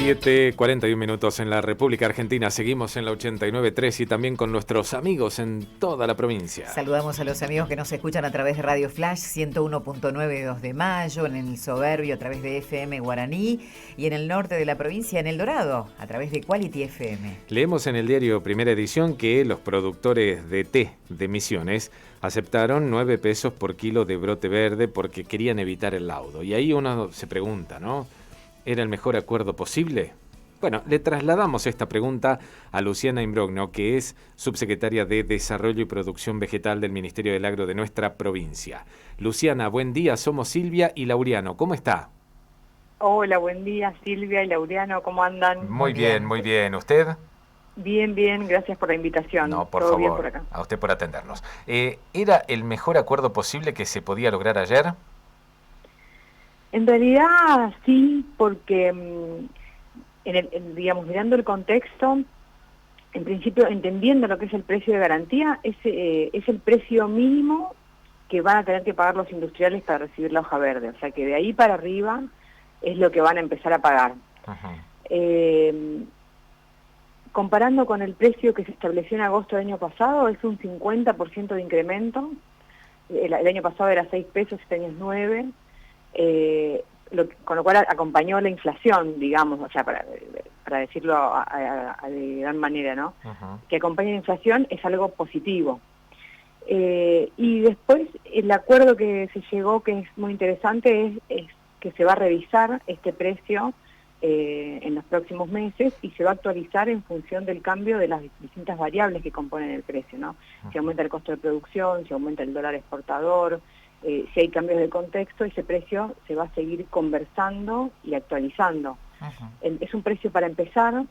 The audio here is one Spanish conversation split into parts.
7:41 en la República Argentina. Seguimos en la 89.3 y también con nuestros amigos en toda la provincia. Saludamos a los amigos que nos escuchan a través de Radio Flash 101.9 2 de Mayo, en el Soberbio a través de FM Guaraní y en el norte de la provincia, en El Dorado, a través de Quality FM. Leemos en el diario Primera Edición que los productores de té de Misiones aceptaron 9 pesos por kilo de brote verde porque querían evitar el laudo. Y ahí uno se pregunta, ¿no? ¿Era el mejor acuerdo posible? Bueno, le trasladamos esta pregunta a Luciana Imbrogno, que es subsecretaria de Desarrollo y Producción Vegetal del Ministerio del Agro de nuestra provincia. Luciana, buen día, somos Silvia y Laureano, ¿cómo está? Hola, buen día Silvia y Laureano, ¿cómo andan? Muy bien, muy bien. ¿Usted? Bien, bien, gracias por la invitación. No, por Todo favor, bien por acá. a usted por atendernos. ¿Era el mejor acuerdo posible que se podía lograr ayer? En realidad sí, porque digamos, mirando el contexto, en principio entendiendo lo que es el precio de garantía, es el precio mínimo que van a tener que pagar los industriales para recibir la hoja verde. O sea que de ahí para arriba es lo que van a empezar a pagar. Comparando con el precio que se estableció en agosto del año pasado, es un 50% de incremento. El año pasado era 6 pesos, este año es 9. Con lo cual acompañó la inflación, digamos, o sea, para decirlo de gran manera, ¿no? Que acompaña la inflación es algo positivo. Y después el acuerdo que se llegó, que es muy interesante, es que se va a revisar este precio en los próximos meses y se va a actualizar en función del cambio de las distintas variables que componen el precio, ¿no? Si aumenta el costo de producción, si aumenta el dólar exportador, si hay cambios de contexto, ese precio se va a seguir conversando y actualizando. Es un precio para empezar.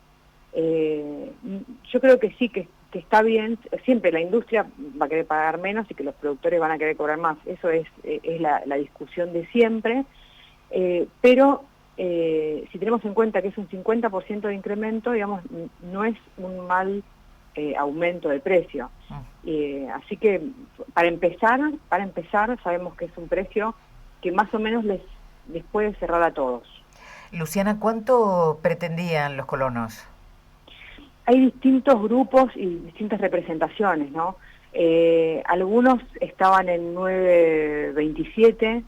Yo creo que sí, que está bien. Siempre la industria va a querer pagar menos y que los productores van a querer cobrar más. Eso es la discusión de siempre. Pero si tenemos en cuenta que es un 50% de incremento, digamos, no es un mal aumento del precio. Así que para empezar sabemos que es un precio que más o menos les puede cerrar a todos. Luciana, ¿cuánto pretendían los colonos? Hay distintos grupos y distintas representaciones, ¿no? Algunos estaban en 9.27,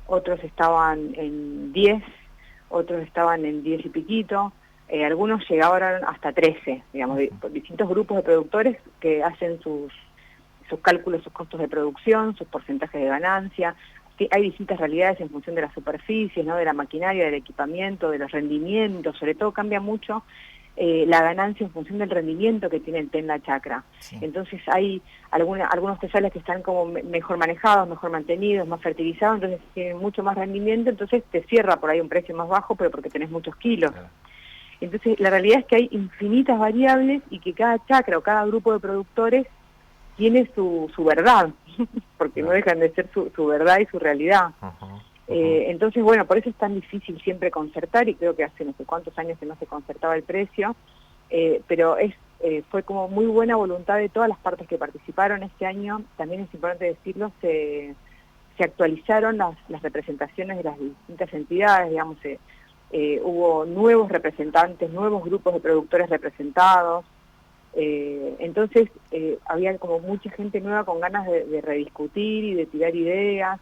otros estaban en 10, otros estaban en 10 y piquito. Algunos llegaron hasta 13, digamos, distintos grupos de productores que hacen sus cálculos, sus costos de producción, sus porcentajes de ganancia. Hay distintas realidades en función de las superficies, ¿no? De la maquinaria, del equipamiento, de los rendimientos. Sobre todo cambia mucho la ganancia en función del rendimiento que tiene el té en la chacra. Sí. Entonces hay algunos tezales que están como mejor manejados, mejor mantenidos, más fertilizados, entonces tienen mucho más rendimiento, entonces te cierra por ahí un precio más bajo, pero porque tenés muchos kilos. Claro. Entonces la realidad es que hay infinitas variables y que cada chacra o cada grupo de productores tiene su verdad, porque no dejan de ser su verdad y su realidad. Entonces, bueno, por eso es tan difícil siempre concertar, y creo que hace no sé cuántos años que no se concertaba el precio, pero fue como muy buena voluntad de todas las partes que participaron este año. También es importante decirlo, se actualizaron las representaciones de las distintas entidades, digamos, hubo nuevos representantes, nuevos grupos de productores representados. Entonces había como mucha gente nueva con ganas de rediscutir y de tirar ideas,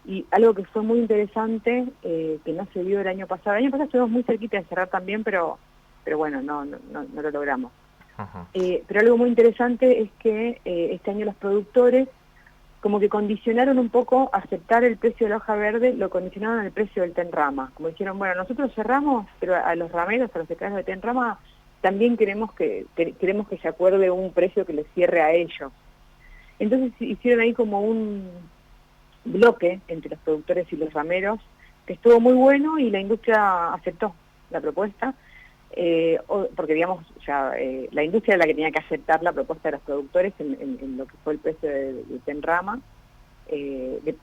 y algo que fue muy interesante, que no se vio el año pasado estuvimos muy cerquita de cerrar también, pero bueno, no lo logramos. Pero algo muy interesante es que este año los productores como que condicionaron un poco aceptar el precio de la hoja verde, lo condicionaron al precio del té en rama, como dijeron, bueno, nosotros cerramos, pero a los rameros, a los secretarios de té en rama, también queremos que se acuerde un precio que les cierre a ellos. Entonces hicieron ahí como un bloque entre los productores y los rameros, que estuvo muy bueno, y la industria aceptó la propuesta, porque digamos, la industria era la que tenía que aceptar la propuesta de los productores en lo que fue el precio de té en rama.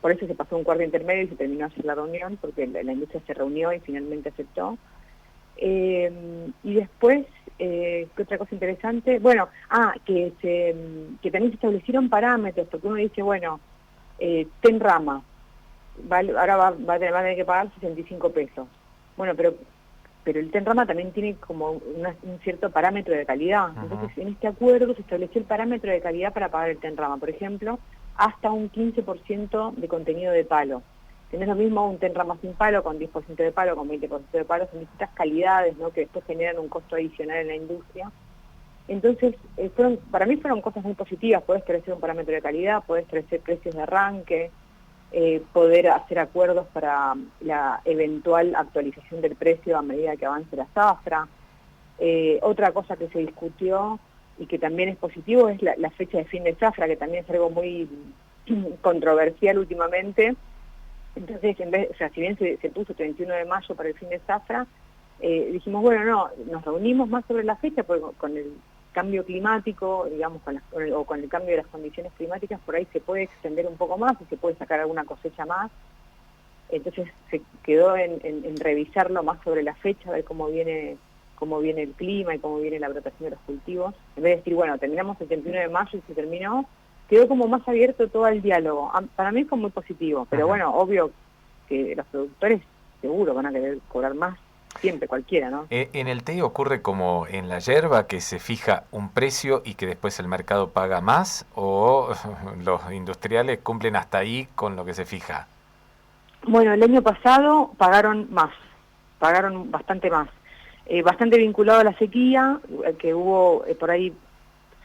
Por eso se pasó un cuarto intermedio y se terminó ayer la reunión, porque la industria se reunió y finalmente aceptó. Y después, ¿qué otra cosa interesante? Bueno, que también se establecieron parámetros, porque uno dice, bueno, té en rama, ahora va a tener que pagar 65 pesos. Bueno, pero pero el TENRAMA también tiene como un cierto parámetro de calidad. Entonces, en este acuerdo se estableció el parámetro de calidad para pagar el TENRAMA. Por ejemplo, hasta un 15% de contenido de palo. No es lo mismo un TENRAMA sin palo, con 10% de palo, con 20% de palo, son distintas calidades, ¿no?, que después generan un costo adicional en la industria. Entonces, para mí fueron cosas muy positivas. Podés establecer un parámetro de calidad, podés establecer precios de arranque, poder hacer acuerdos para la eventual actualización del precio a medida que avance la zafra. Otra cosa que se discutió y que también es positivo es la fecha de fin de zafra, que también es algo muy controversial últimamente. Entonces, si bien se puso 31 de mayo para el fin de zafra, dijimos, bueno, no, nos reunimos más sobre la fecha, porque con el cambio climático, digamos, con el cambio de las condiciones climáticas, por ahí se puede extender un poco más y se puede sacar alguna cosecha más. Entonces se quedó en revisarlo más sobre la fecha, ver cómo viene el clima y cómo viene la brotación de los cultivos. En vez de decir, bueno, terminamos el 31 de mayo y se terminó, quedó como más abierto todo el diálogo. Para mí fue muy positivo, pero bueno, obvio que los productores seguro van a querer cobrar más, siempre, cualquiera, ¿no? En el té ocurre como en la yerba, que se fija un precio y que después el mercado paga más, o los industriales cumplen hasta ahí con lo que se fija. Bueno, el año pasado pagaron bastante más. Bastante vinculado a la sequía, que hubo por ahí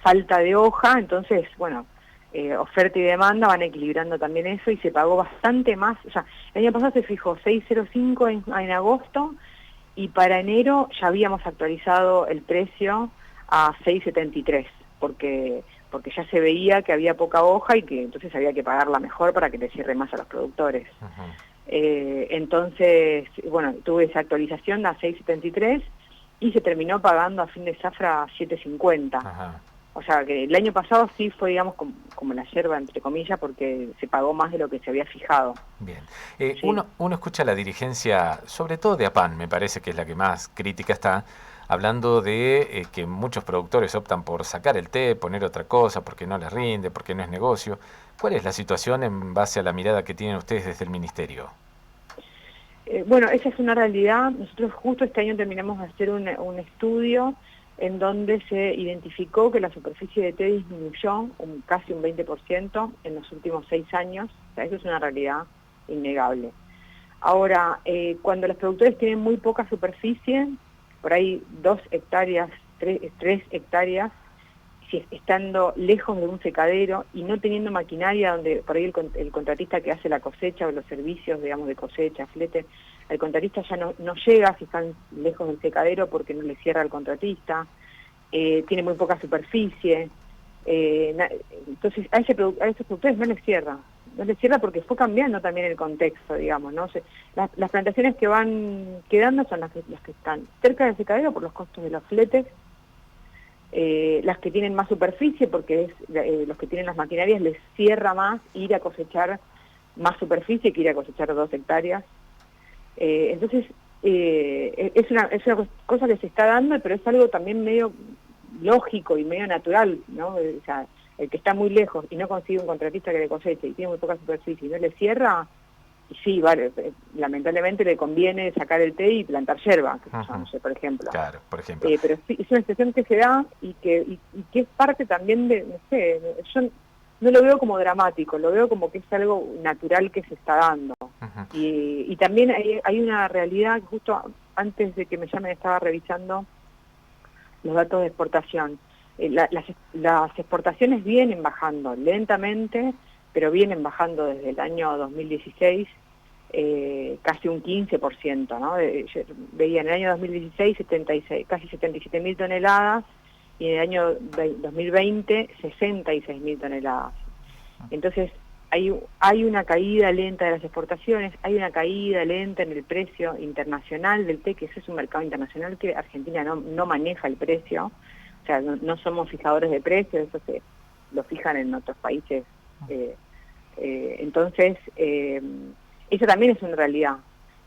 falta de hoja, entonces, bueno, oferta y demanda van equilibrando también eso y se pagó bastante más. O sea, el año pasado se fijó 6.05 en agosto y para enero ya habíamos actualizado el precio a 6.73, porque ya se veía que había poca hoja y que entonces había que pagarla mejor para que le cierre más a los productores. Entonces, bueno, tuve esa actualización a 6.73 y se terminó pagando a fin de zafra a 7.50. O sea que el año pasado sí fue, digamos, como la yerba, entre comillas, porque se pagó más de lo que se había fijado. Bien. Sí. Uno escucha la dirigencia, sobre todo de APAN, me parece que es la que más crítica está, hablando de que muchos productores optan por sacar el té, poner otra cosa, porque no les rinde, porque no es negocio. ¿Cuál es la situación en base a la mirada que tienen ustedes desde el Ministerio? Bueno, esa es una realidad. Nosotros justo este año terminamos de hacer un estudio en donde se identificó que la superficie de té disminuyó casi un 20% en los últimos 6 años. O sea, eso es una realidad innegable. Ahora, cuando los productores tienen muy poca superficie, por ahí 2 hectáreas, 3 hectáreas, si estando lejos de un secadero y no teniendo maquinaria donde por ahí el contratista que hace la cosecha o los servicios, digamos, de cosecha, flete, el contratista ya no llega si están lejos del secadero porque no le cierra el contratista, tiene muy poca superficie, entonces a esos productores no les cierra porque fue cambiando también el contexto, digamos, ¿no? Las plantaciones que van quedando son las que están cerca del secadero por los costos de los fletes, las que tienen más superficie porque los que tienen las maquinarias les cierra más ir a cosechar más superficie que ir a cosechar 2 hectáreas. Entonces es una cosa que se está dando, pero es algo también medio lógico y medio natural, ¿no? O sea, el que está muy lejos y no consigue un contratista que le coseche y tiene muy poca superficie y no le cierra, y sí, vale, lamentablemente le conviene sacar el té y plantar yerba, no sé, por ejemplo. Claro, por ejemplo. Pero sí, es una situación que se da y que es parte también de, no sé, yo no lo veo como dramático, lo veo como que es algo natural que se está dando. Y también hay una realidad, justo antes de que me llamen estaba revisando los datos de exportación. Las exportaciones vienen bajando lentamente, pero vienen bajando desde el año 2016 casi un 15%, ¿no? Yo veía en el año 2016 casi 77.000 toneladas y en el año 2020 66.000 toneladas. Entonces hay una caída lenta de las exportaciones, hay una caída lenta en el precio internacional del té, que ese es un mercado internacional que Argentina no maneja el precio, o sea, no somos fijadores de precios, eso lo fijan en otros países. Entonces, eso también es una realidad.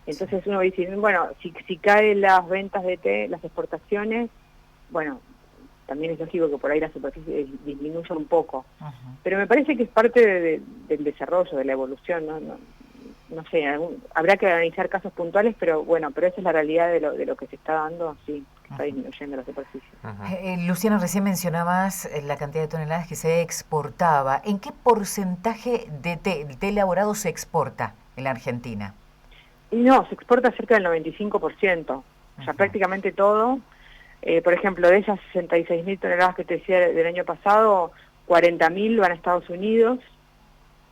Entonces uno dice, bueno, si caen las ventas de té, las exportaciones, bueno, también es lógico que por ahí la superficie disminuya un poco. Pero me parece que es parte del desarrollo, de la evolución, ¿no? no sé, habrá que analizar casos puntuales, pero bueno, pero esa es la realidad de lo que se está dando, sí, que está disminuyendo la superficie. Luciana, recién mencionabas la cantidad de toneladas que se exportaba. ¿En qué porcentaje de té elaborado se exporta en la Argentina? Y no, se exporta cerca del 95%, o sea, prácticamente todo. Por ejemplo, de esas 66.000 toneladas que te decía del año pasado, 40.000 van a Estados Unidos.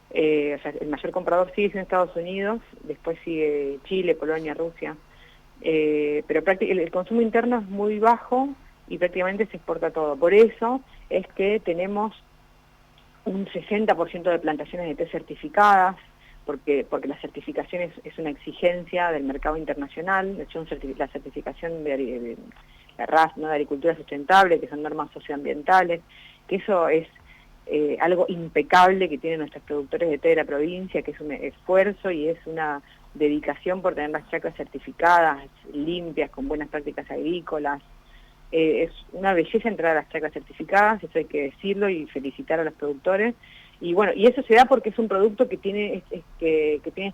O sea, el mayor comprador sigue siendo Estados Unidos, después sigue Chile, Polonia, Rusia. Pero el consumo interno es muy bajo y prácticamente se exporta todo. Por eso es que tenemos un 60% de plantaciones de té certificadas, porque la certificación es una exigencia del mercado internacional. De hecho, la certificación de la RAS, ¿no?, de agricultura sustentable, que son normas socioambientales, que eso es algo impecable que tienen nuestros productores de té de la provincia, que es un esfuerzo y es una dedicación por tener las chacras certificadas, limpias, con buenas prácticas agrícolas. Es una belleza entrar a las chacras certificadas, eso hay que decirlo y felicitar a los productores. Y bueno, y eso se da porque es un producto que tiene que tiene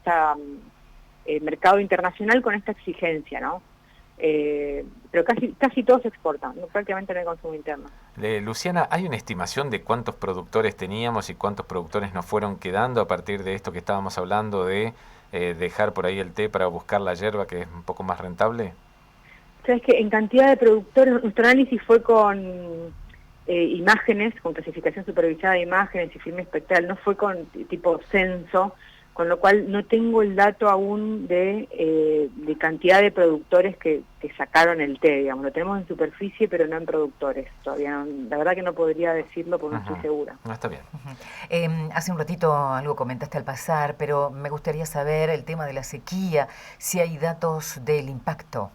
mercado internacional con esta exigencia, ¿no? Pero casi todo se exporta, ¿no? Prácticamente no hay consumo interno. Luciana, ¿hay una estimación de cuántos productores teníamos y cuántos productores nos fueron quedando a partir de esto que estábamos hablando de dejar por ahí el té para buscar la yerba, que es un poco más rentable? Sabes que en cantidad de productores, nuestro análisis fue con imágenes, con clasificación supervisada de imágenes y filme espectral, no fue con tipo censo, con lo cual no tengo el dato aún de cantidad de productores que sacaron el té, digamos. Lo tenemos en superficie, pero no en productores todavía. No, la verdad que no podría decirlo porque no estoy segura. No, está bien. Hace un ratito algo comentaste al pasar, pero me gustaría saber el tema de la sequía, si hay datos del impacto.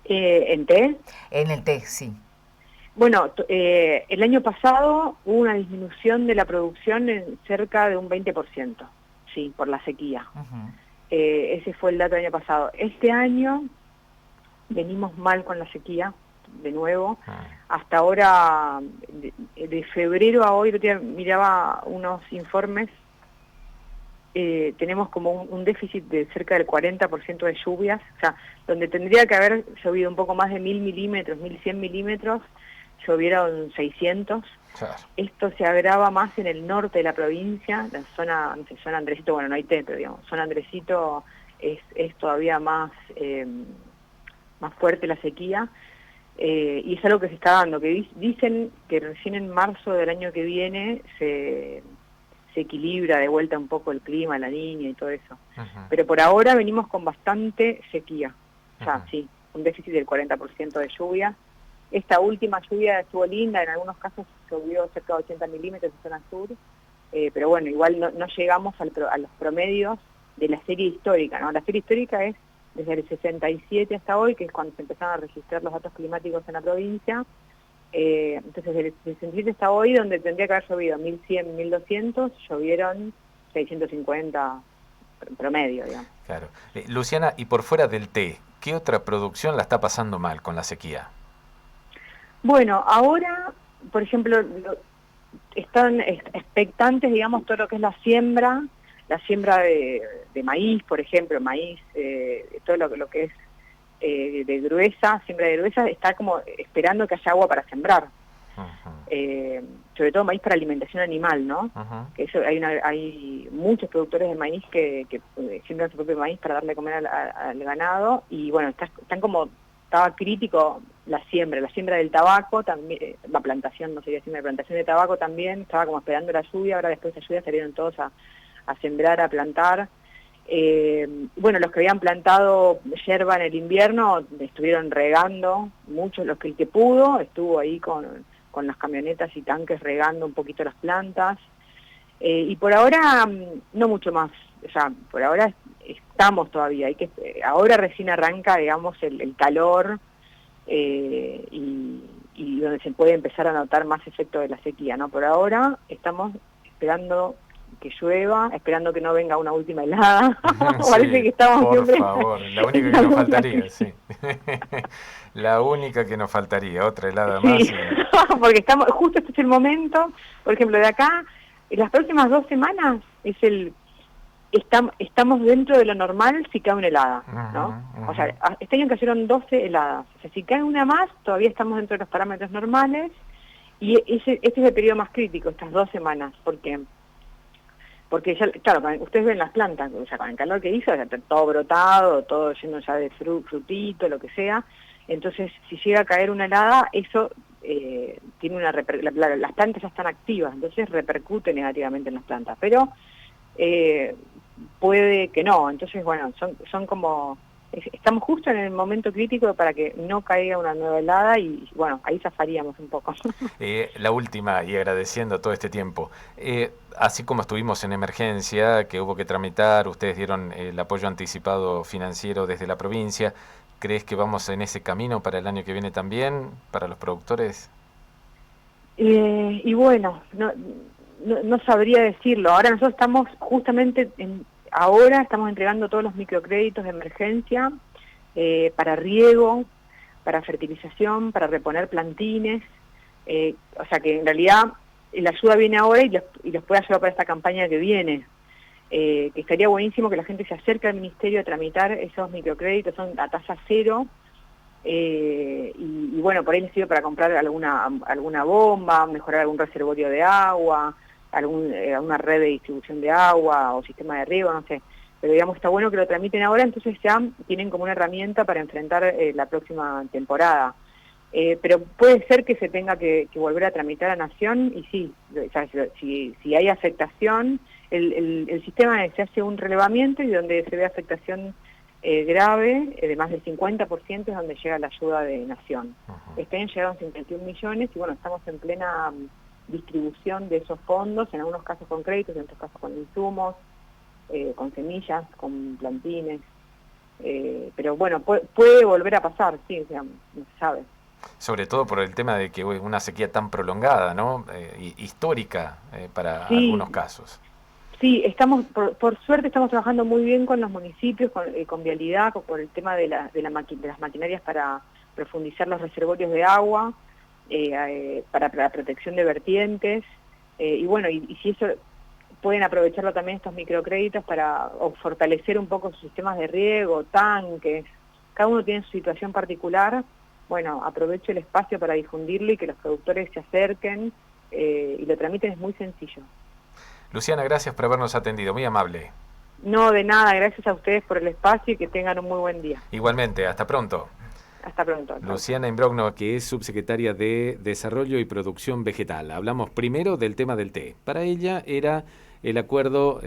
¿En té? En el té, sí. Bueno, el año pasado hubo una disminución de la producción en cerca de un 20%, sí, por la sequía. Ese fue el dato del año pasado. Este año venimos mal con la sequía, de nuevo. Hasta ahora, de febrero a hoy, miraba unos informes, tenemos como un déficit de cerca del 40% de lluvias, o sea, donde tendría que haber llovido un poco más de 1.000 milímetros, 1.100 milímetros, llovieron 600. Claro. Esto se agrava más en el norte de la provincia, la zona, no sé, zona Andresito, bueno, no hay té, pero digamos, zona Andresito es todavía más fuerte la sequía, y es algo que se está dando, que dicen que recién en marzo del año que viene se equilibra de vuelta un poco el clima, la Niña y todo eso. Pero por ahora venimos con bastante sequía, o sea, sí, un déficit del 40% de lluvia. Esta última lluvia estuvo linda, en algunos casos llovió cerca de 80 milímetros en zona sur, pero bueno, igual no llegamos a los promedios de la serie histórica, ¿no? La serie histórica es desde el 67 hasta hoy, que es cuando se empezaron a registrar los datos climáticos en la provincia. Entonces desde el 67 hasta hoy, donde tendría que haber llovido 1.100, 1.200, llovieron 650 promedio, digamos. Claro. Luciana, y por fuera del té, ¿qué otra producción la está pasando mal con la sequía? Bueno, ahora, por ejemplo, están expectantes, digamos, todo lo que es la siembra de maíz, por ejemplo, maíz, todo lo que es de gruesa, siembra de gruesa, está como esperando que haya agua para sembrar. Sobre todo maíz para alimentación animal, ¿no? Que eso hay muchos productores de maíz que siembran su propio maíz para darle a comer al ganado, y bueno, estaba crítico la siembra del tabaco, también, la plantación, no sería siembra, la plantación de tabaco también, estaba como esperando la lluvia, ahora después de la lluvia salieron todos a sembrar, a plantar. Bueno, los que habían plantado yerba en el invierno estuvieron regando, muchos, el que pudo, estuvo ahí con las camionetas y tanques regando un poquito las plantas, y por ahora no mucho más, o sea, por ahora estamos todavía, ahora recién arranca, digamos, el calor, y donde se puede empezar a notar más efecto de la sequía, ¿no? Por ahora estamos esperando que llueva, esperando que no venga una última helada. Parece que estamos por siempre... favor, la única que nos faltaría, sí. La única que nos faltaría, otra helada más. Sí, porque justo este es el momento, por ejemplo, de acá, en las próximas 2 semanas es estamos dentro de lo normal si cae una helada, ¿no? O sea, este año cayeron 12 heladas. O sea, si cae una más, todavía estamos dentro de los parámetros normales, y este es el periodo más crítico, estas 2 semanas, porque ya, claro, ustedes ven las plantas, o sea, con el calor que hizo, ya está todo brotado, todo lleno ya de frutito, lo que sea. Entonces, si llega a caer una helada, eso tiene las plantas ya están activas, entonces repercute negativamente en las plantas, pero puede que no. Entonces, bueno, son como... Estamos justo en el momento crítico para que no caiga una nueva helada y, bueno, ahí zafaríamos un poco. La última, y agradeciendo todo este tiempo, así como estuvimos en emergencia, que hubo que tramitar, ustedes dieron el apoyo anticipado financiero desde la provincia, ¿crees que vamos en ese camino para el año que viene también, para los productores? Y bueno, no sabría decirlo. Ahora nosotros estamos justamente ahora estamos entregando todos los microcréditos de emergencia para riego, para fertilización, para reponer plantines. O sea que en realidad la ayuda viene ahora y los puede ayudar para esta campaña que viene. Que estaría buenísimo que la gente se acerque al ministerio a tramitar esos microcréditos, son a tasa cero. Y bueno, por ahí les sirve para comprar alguna bomba, mejorar algún reservorio de agua, alguna red de distribución de agua o sistema de riego, no sé. Pero digamos, está bueno que lo tramiten ahora, entonces ya tienen como una herramienta para enfrentar la próxima temporada. Pero puede ser que se tenga que volver a tramitar a Nación, y sí, o sea, si hay afectación, el sistema se hace un relevamiento, y donde se ve afectación grave, de más del 50%, es donde llega la ayuda de Nación. Este año llegaron 51 millones, y bueno, estamos en plena distribución de esos fondos, en algunos casos con créditos, en otros casos con insumos, con semillas, con plantines. Pero bueno, puede volver a pasar, sí, o sea, no se sabe. Sobre todo por el tema de que es una sequía tan prolongada, ¿no? Histórica para algunos casos. Sí, por suerte estamos trabajando muy bien con los municipios, con Vialidad, por el tema de las maquinarias para profundizar los reservorios de agua, para la protección de vertientes, y bueno, y si eso pueden aprovecharlo también estos microcréditos para fortalecer un poco sus sistemas de riego, tanques. Cada uno tiene su situación particular. Bueno, aprovecho el espacio para difundirlo y que los productores se acerquen y lo tramiten, es muy sencillo. Luciana, gracias por habernos atendido, muy amable. No, de nada, gracias a ustedes por el espacio y que tengan un muy buen día. Igualmente, hasta pronto. Hasta pronto. Luciana Imbrogno, que es subsecretaria de Desarrollo y Producción Vegetal. Hablamos primero del tema del té. Para ella era el acuerdo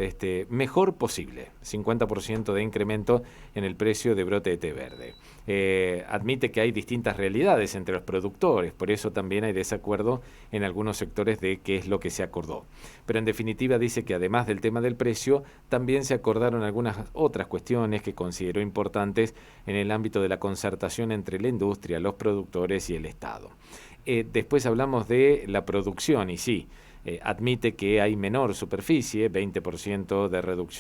mejor posible, 50% de incremento en el precio de brote de té verde. Admite que hay distintas realidades entre los productores, por eso también hay desacuerdo en algunos sectores de qué es lo que se acordó. Pero en definitiva dice que además del tema del precio, también se acordaron algunas otras cuestiones que consideró importantes en el ámbito de la concertación entre la industria, los productores y el Estado. Después hablamos de la producción y sí, admite que hay menor superficie, 20% de reducción